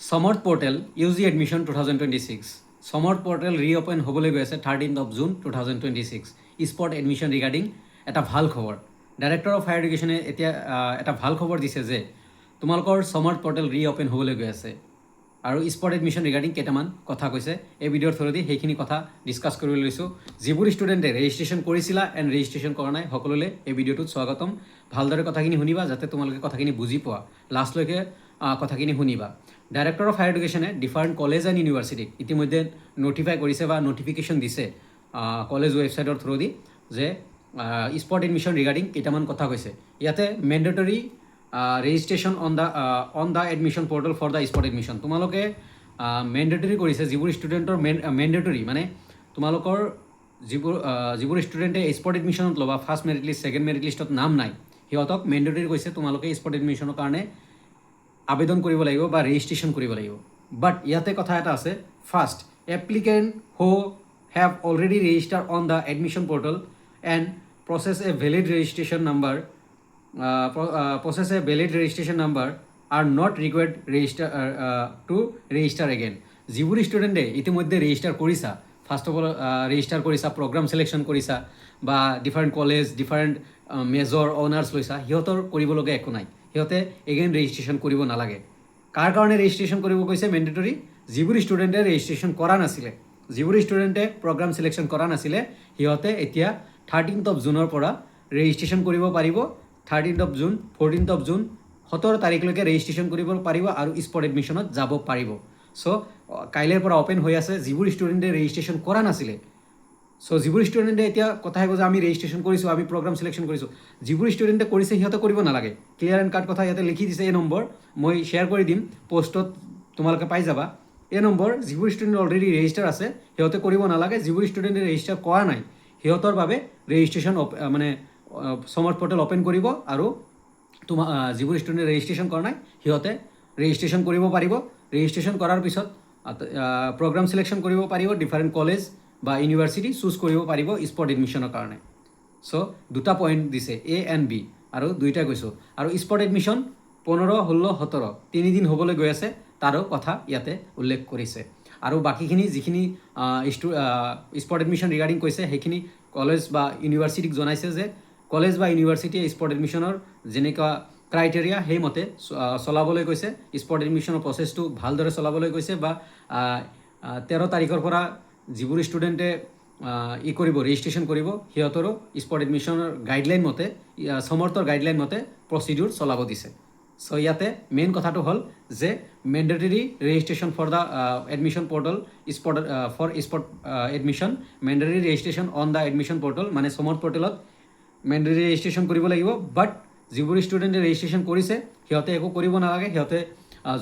Samarth Portal UG Admission 2026 Samarth Portal reopen হ'বলৈ গৈ আছে 13th of June 2026 spot admission regarding এটা ভাল খবৰ ডাইৰেক্টৰ অফ হায়াৰ এডুকেশ্যনে এতিয়া এটা ভাল খবৰ দিছে যে তোমালোকৰ Samarth Portal reopen হ'বলৈ গৈ আছে আৰু স্পট এডমিশ্যন ৰিগাৰ্ডিং কেইটামান কথা কৈছে এই ভিডিঅ'ৰ থ্ৰুদি সেইখিনি কথা ডিছকাছ কৰিবলৈ লৈছোঁ যিবোৰ ষ্টুডেণ্টে ৰেজিষ্ট্ৰেশ্যন কৰিছিলা এণ্ড ৰেজিষ্ট্ৰেশ্যন কৰা নাই সকলোলৈ এই ভিডিঅ'টোত স্বাগতম ভালদৰে কথাখিনি শুনিবা যাতে তোমালোকে কথাখিনি বুজি পোৱা লাষ্টলৈকে কথাখিনি শুনিবা ডাইৰেক্টৰ অফ হায়াৰ এডুকেশ্যনে ডিফাৰেণ্ট কলেজ এণ্ড ইউনিভাৰ্চিটিক ইতিমধ্যে নটিফাই কৰিছে বা নটিফিকেশ্যন দিছে কলেজ ৱেবছাইটৰ থ্ৰুদি যে স্পট এডমিশ্যন ৰিগাৰ্ডিং কেইটামান কথা কৈছে ইয়াতে mandatory registration on the admission portal for the spot admission তোমালোকে মেণ্ডেটৰী কৰিছে যিবোৰ ষ্টুডেণ্টৰ মেণ্ডেটৰী মানে তোমালোকৰ যিবোৰ ষ্টুডেণ্টে স্পট এডমিশ্যনত ল'বা first merit list second merit লিষ্টত নাম নাই সিহঁতক মেণ্ডেটৰী কৈছে তোমালোকে স্পট এডমিশ্যনৰ কাৰণে আবেদন কৰিব লাগিব বা ৰেজিষ্ট্ৰেশ্যন কৰিব লাগিব বাট ইয়াতে কথা এটা আছে first applicant who have already register on the admission portal and process a valid registration number are not required to register again যিবোৰ ষ্টুডেণ্টে ইতিমধ্যে ৰেজিষ্টাৰ কৰিছা ফাৰ্ষ্ট অফ অল ৰেজিষ্টাৰ কৰিছা প্ৰগ্ৰাম ছিলেকশ্যন কৰিছা বা different college different major honours লৈছা সিহঁতৰ কৰিবলগীয়া একো নাই সিহঁতে এগেইন ৰেজিষ্ট্ৰেশ্যন কৰিব নালাগে কাৰ কাৰণে ৰেজিষ্ট্ৰেশ্যন কৰিব কৈছে মেণ্ডেটৰী যিবোৰ ষ্টুডেণ্টে ৰেজিষ্ট্ৰেশ্যন কৰা নাছিলে যিবোৰ ষ্টুডেণ্টে প্ৰগ্ৰাম ছিলেকশ্যন কৰা নাছিলে সিহঁতে এতিয়া 13th of June পৰা ৰেজিষ্ট্ৰেশ্যন কৰিব পাৰিব 13th of June 14th of June 17 তাৰিখলৈকে ৰেজিষ্ট্ৰেশ্যন কৰিব পাৰিব আৰু স্পট এডমিশ্যনত যাব পাৰিব চ' কাইলৈৰ পৰা অ'পেন হৈ আছে যিবোৰ ষ্টুডেণ্টে ৰেজিষ্ট্ৰেশ্যন কৰা নাছিলে চ' যিবোৰ ষ্টুডেণ্টে এতিয়া কথা আহিব যে আমি ৰেজিষ্ট্ৰেশ্যন কৰিছোঁ আমি প্ৰগ্ৰাম ছিলেকশ্যন কৰিছোঁ যিবোৰ ষ্টুডেণ্টে কৰিছে সিহঁতে কৰিব নালাগে ক্লিয়াৰ এণ্ড কাট কথা ইয়াতে লিখি দিছে এই নম্বৰ মই শ্বেয়াৰ কৰি দিম পষ্টত তোমালোকে পাই যাবা এই নম্বৰ যিবোৰ ষ্টুডেণ্ট অলৰেডি ৰেজিষ্টাৰ আছে সিহঁতে কৰিব নালাগে যিবোৰ ষ্টুডেণ্টে ৰেজিষ্টাৰ কৰা নাই সিহঁতৰ বাবে ৰেজিষ্ট্ৰেশ্যন মানে Samarth Portal অ'পেন কৰিব আৰু যিবোৰ ষ্টুডেণ্টে ৰেজিষ্ট্ৰেশ্যন কৰা নাই সিহঁতে ৰেজিষ্ট্ৰেশ্যন কৰিব পাৰিব ৰেজিষ্ট্ৰেশ্যন কৰাৰ পিছত প্ৰগ্ৰাম ছিলেকশ্যন কৰিব পাৰিব ডিফাৰেণ্ট কলেজ বা ইউনিভাৰ্চিটি চুজ কৰিব পাৰিব স্পট এডমিশ্যনৰ কাৰণে চ' দুটা পইণ্ট দিছে এ এণ্ড বি আৰু দুইটা কৈছোঁ আৰু স্পট এডমিশ্যন 15, 16, 17 তিনিদিন হ'বলৈ গৈ আছে তাৰো কথা ইয়াতে উল্লেখ কৰিছে আৰু বাকীখিনি যিখিনি স্পট এডমিশ্যন ৰিগাৰ্ডিং কৈছে সেইখিনি কলেজ বা ইউনিভাৰ্চিটিক জনাইছে যে কলেজ বা ইউনিভাৰ্চিটিয়ে স্পট এডমিশ্যনৰ যেনেকুৱা ক্ৰাইটেৰিয়া সেইমতে চলাবলৈ কৈছে স্পট এডমিশ্যনৰ প্ৰচেছটো ভালদৰে চলাবলৈ কৈছে বা 13 তাৰিখৰ পৰা যিবোৰ ষ্টুডেণ্টে কৰিব ৰেজিষ্ট্ৰেশ্যন কৰিব সিহঁতৰো স্পট এডমিশ্যনৰ গাইডলাইন মতে সমৰ্থৰ গাইডলাইন মতে প্ৰচিডিউৰ চলাব দিছে চ' ইয়াতে মেইন কথাটো হ'ল যে mandatory registration for the admission portal spot admission mandatory registration on the admission portal মানে Samarth পৰ্টেলত মেণ্ডেটৰী ৰেজিষ্ট্ৰেশ্যন কৰিব লাগিব বাট যিবোৰ ষ্টুডেণ্টে ৰেজিষ্ট্ৰেশ্যন কৰিছে সিহঁতে একো কৰিব নালাগে সিহঁতে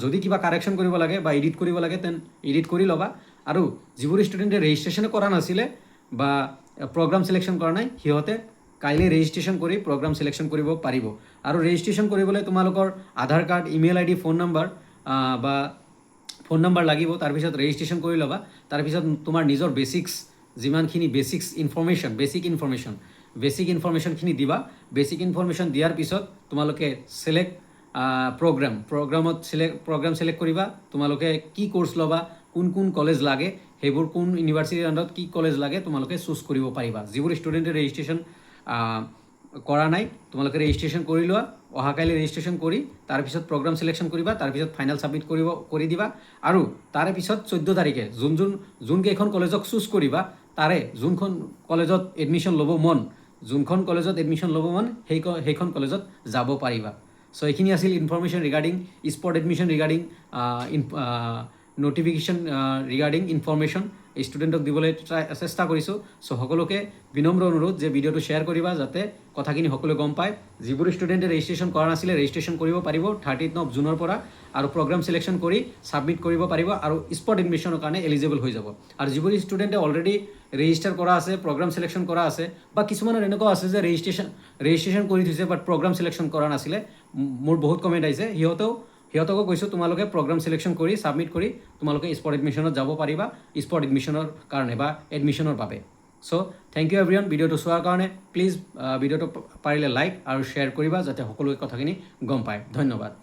যদি কিবা কাৰেকশ্যন কৰিব লাগে বা এডিট কৰিব লাগে তেন এডিট কৰি ল'বা আৰু যিবোৰ ষ্টুডেণ্টে ৰেজিষ্ট্ৰেশ্যনে কৰা নাছিলে বা প্ৰগ্ৰাম ছিলেকশ্যন কৰা নাই সিহঁতে কাইলৈ ৰেজিষ্ট্ৰেশ্যন কৰি প্ৰগ্ৰাম ছিলেকশ্যন কৰিব পাৰিব আৰু ৰেজিষ্ট্ৰেশ্যন কৰিবলৈ তোমালোকৰ Aadhaar card email ID phone number লাগিব তাৰপিছত ৰেজিষ্ট্ৰেশ্যন কৰি ল'বা তাৰপিছত তোমাৰ নিজৰ যিমানখিনি বেছিক ইনফৰমেশ্যনখিনি দিবা বেছিক ইনফৰমেশ্যন দিয়াৰ পিছত তোমালোকে প্ৰগ্ৰাম ছিলেক্ট কৰিবা তোমালোকে কি ক'ৰ্ছ ল'বা কোন কলেজ লাগে সেইবোৰ কোন ইউনিভাৰ্চিটিৰ আণ্ডাৰত কি কলেজ লাগে তোমালোকে চুজ কৰিব পাৰিবা যিবোৰ ষ্টুডেণ্টে ৰেজিষ্ট্ৰেশ্যন কৰা নাই তোমালোকে ৰেজিষ্ট্ৰেশ্যন কৰি লোৱা অহাকালি ৰেজিষ্ট্ৰেশ্যন কৰি তাৰপিছত প্ৰগ্ৰাম ছিলেকশ্যন কৰিবা তাৰপিছত ফাইনেল ছাবমিট কৰি দিবা আৰু তাৰে পিছত 14 তাৰিখে যোন কেইখন কলেজক চুজ কৰিবা তাৰে যোনখন কলেজত এডমিশ্যন ল'ব মন সেইখন কলেজত যাব পাৰিবা চ' এইখিনি আছিল information regarding spot admission regarding notification regarding information ষ্টুডেণ্টক দিবলৈ চেষ্টা কৰিছোঁ চ' সকলোকে বিনম্ৰ অনুৰোধ যে ভিডিঅ'টো শ্বেয়াৰ কৰিবা যাতে কথাখিনি সকলোৱে গম পায় যিবোৰ ষ্টুডেণ্টে ৰেজিষ্ট্ৰেশ্যন কৰা নাছিলে ৰেজিষ্ট্ৰেশ্যন কৰিব পাৰিব 13th of June পৰা আৰু প্ৰগ্ৰাম ছিলেকশ্যন কৰি ছাবমিট কৰিব পাৰিব আৰু স্পট এডমিশ্যনৰ কাৰণে এলিজিবল হৈ যাব আৰু যিবোৰ ষ্টুডেণ্টে অলৰেডি ৰেজিষ্টাৰ কৰা আছে প্ৰগ্ৰাম ছিলেকশ্যন কৰা আছে বা কিছুমানৰ এনেকুৱা আছে যে ৰেজিষ্ট্ৰেশ্যন কৰি থৈছে বাট প্ৰগ্ৰাম ছিলেকশ্যন কৰা নাছিলে মোৰ বহুত কমেণ্ট আহিছে সিহঁতকো কৈছোঁ তোমালোকে প্ৰগ্ৰাম ছিলেকশ্যন কৰি ছাবমিট কৰি তোমালোকে স্পট এডমিশ্যনত যাব পাৰিবা স্পট এডমিশ্যনৰ কাৰণে বা এডমিশ্যনৰ বাবে চ' থেংক ইউ এভৰিৱান ভিডিঅ'টো চোৱাৰ কাৰণে প্লিজ ভিডিঅ'টো পাৰিলে লাইক আৰু শ্বেয়াৰ কৰিবা যাতে সকলোৱে কথাখিনি গম পায় ধন্যবাদ